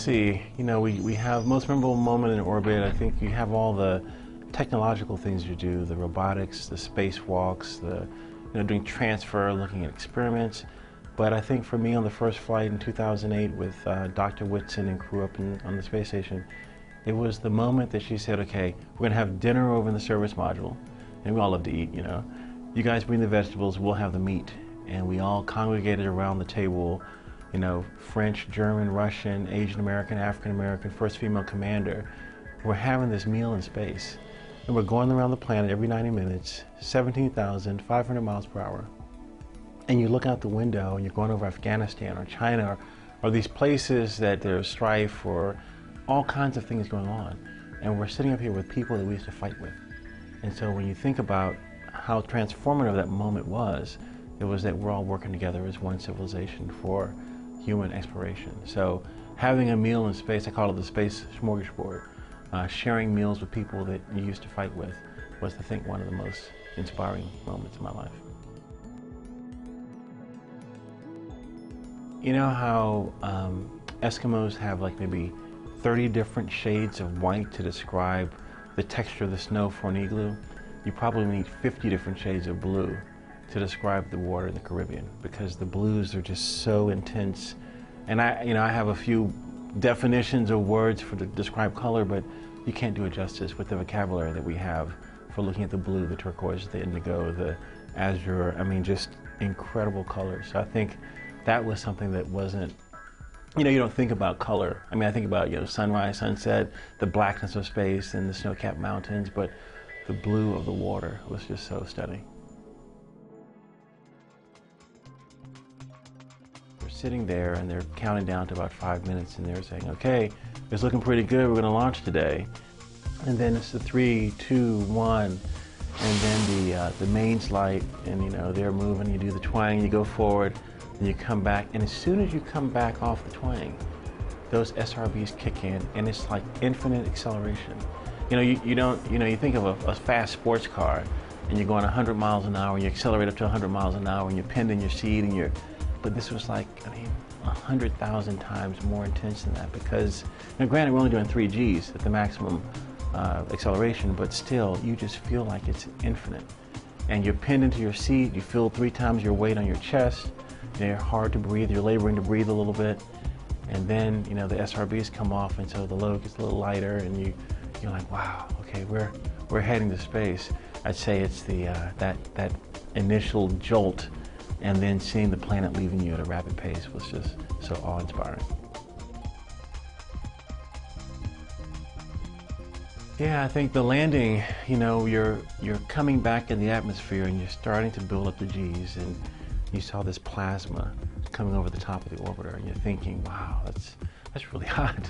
see. You know, we have most memorable moment in orbit. I think you have all the technological things you do, the robotics, the spacewalks, doing transfer, looking at experiments. But I think for me on the first flight in 2008 with Dr. Whitson and crew up on the space station, it was the moment that she said, okay, we're going to have dinner over in the service module. And we all love to eat, you know. You guys bring the vegetables, we'll have the meat. And we all congregated around the table, you know, French, German, Russian, Asian American, African American, first female commander. We're having this meal in space. And we're going around the planet every 90 minutes, 17,500 miles per hour. And you look out the window and you're going over Afghanistan or China or these places that there's strife or all kinds of things going on. And we're sitting up here with people that we used to fight with. And so when you think about how transformative that moment was, it was that we're all working together as one civilization for human exploration. So having a meal in space, I call it the space smorgasbord, sharing meals with people that you used to fight with was, I think, one of the most inspiring moments in my life. You know how Eskimos have like maybe 30 different shades of white to describe the texture of the snow for an igloo? You probably need 50 different shades of blue to describe the water in the Caribbean, because the blues are just so intense. And I have a few definitions of words to describe color, but you can't do it justice with the vocabulary that we have for looking at the blue, the turquoise, the indigo, the azure. I mean, just incredible colors. So I think that was something that wasn't, you don't think about color. I mean, I think about, sunrise, sunset, the blackness of space and the snow-capped mountains, but the blue of the water was just so stunning. We're sitting there and they're counting down to about 5 minutes and they're saying, okay, it's looking pretty good, we're gonna launch today. And then it's the 3, 2, 1, and then the mains light, and they're moving, you do the twang, you go forward, and you come back, and as soon as you come back off the twang, those SRBs kick in, and it's like infinite acceleration. You think of a fast sports car, and you're going 100 miles an hour, and you accelerate up to 100 miles an hour, and you're pinned in your seat, but this was like, 100,000 times more intense than that, because, granted, we're only doing 3 Gs at the maximum acceleration, but still, you just feel like it's infinite. And you're pinned into your seat, you feel 3 times your weight on your chest, you're hard to breathe, you're laboring to breathe a little bit, and then, the SRBs come off, and so the load gets a little lighter, and you're like, wow, okay, we're heading to space. I'd say it's the that initial jolt, and then seeing the planet leaving you at a rapid pace was just so awe-inspiring. Yeah, I think the landing, you're coming back in the atmosphere and you're starting to build up the Gs, and you saw this plasma coming over the top of the orbiter, and you're thinking, wow, that's really hot.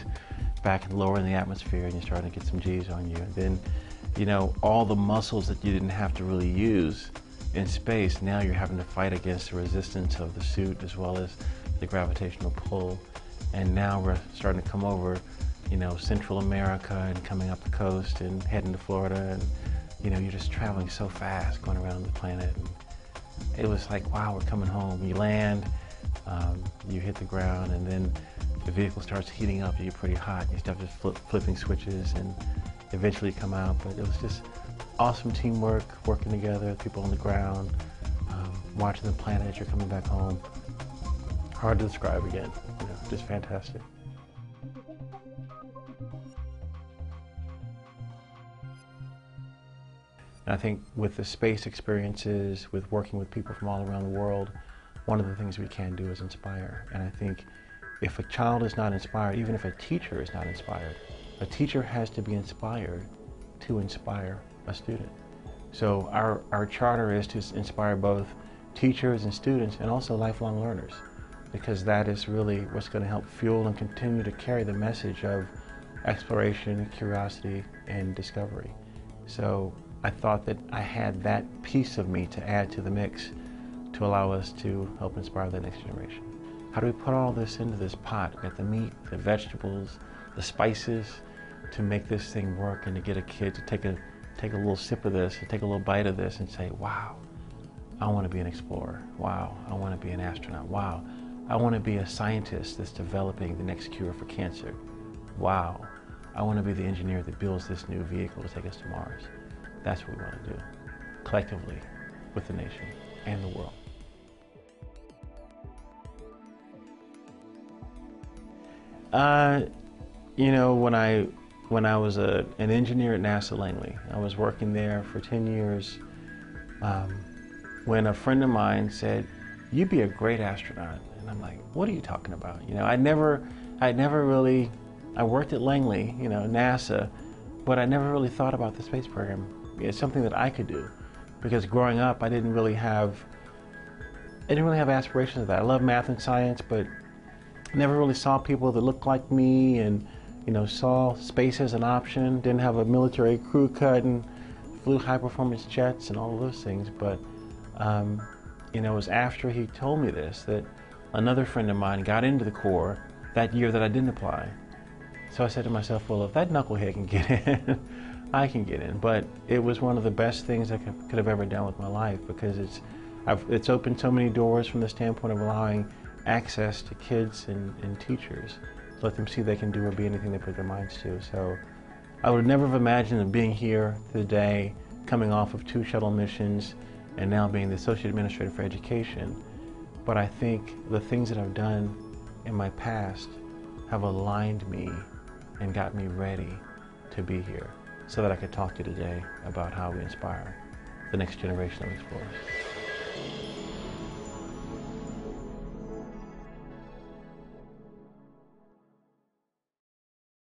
Back lower in the atmosphere, and you're starting to get some Gs on you. And then, all the muscles that you didn't have to really use in space, now you're having to fight against the resistance of the suit as well as the gravitational pull. And now we're starting to come over, Central America and coming up the coast and heading to Florida, and you're just traveling so fast going around the planet. And it was like, wow, we're coming home. You land, you hit the ground, and then the vehicle starts heating up, you get pretty hot, and you start just flipping switches and eventually come out. But it was just awesome teamwork, working together, people on the ground, watching the planet as you're coming back home. Hard to describe again, just fantastic. And I think with the space experiences, with working with people from all around the world, one of the things we can do is inspire. And I think if a child is not inspired, even if a teacher is not inspired, a teacher has to be inspired to inspire a student. So our charter is to inspire both teachers and students, and also lifelong learners, because that is really what's going to help fuel and continue to carry the message of exploration, curiosity, and discovery. So I thought that I had that piece of me to add to the mix to allow us to help inspire the next generation. How do we put all this into this pot? We got the meat, the vegetables, the spices, to make this thing work, and to get a kid to take a little sip of this, to take a little bite of this and say, wow, I want to be an explorer. Wow, I want to be an astronaut. Wow, I want to be a scientist that's developing the next cure for cancer. Wow. I want to be the engineer that builds this new vehicle to take us to Mars. That's what we want to do, collectively, with the nation and the world. You know, when I was an engineer at NASA Langley, I was working there for 10 years, when a friend of mine said, "You'd be a great astronaut." And I'm like, "What are you talking about?" You know, I worked at Langley, you know, NASA, but I never really thought about the space program. It's something that I could do, because growing up, I didn't really have aspirations of that. I love math and science, but never really saw people that looked like me, and, you know, saw space as an option. Didn't have a military crew cut and flew high-performance jets and all of those things. But you know, it was after he told me this that another friend of mine got into the Corps that year that I didn't apply. So I said to myself, well, if that knucklehead can get in, I can get in. But it was one of the best things I could have ever done with my life, because it's opened so many doors from the standpoint of allowing access to kids and teachers, to let them see they can do or be anything they put their minds to. So I would never have imagined being here today, coming off of 2 shuttle missions, and now being the Associate Administrator for Education. But I think the things that I've done in my past have aligned me and got me ready to be here, so that I could talk to you today about how we inspire the next generation of explorers.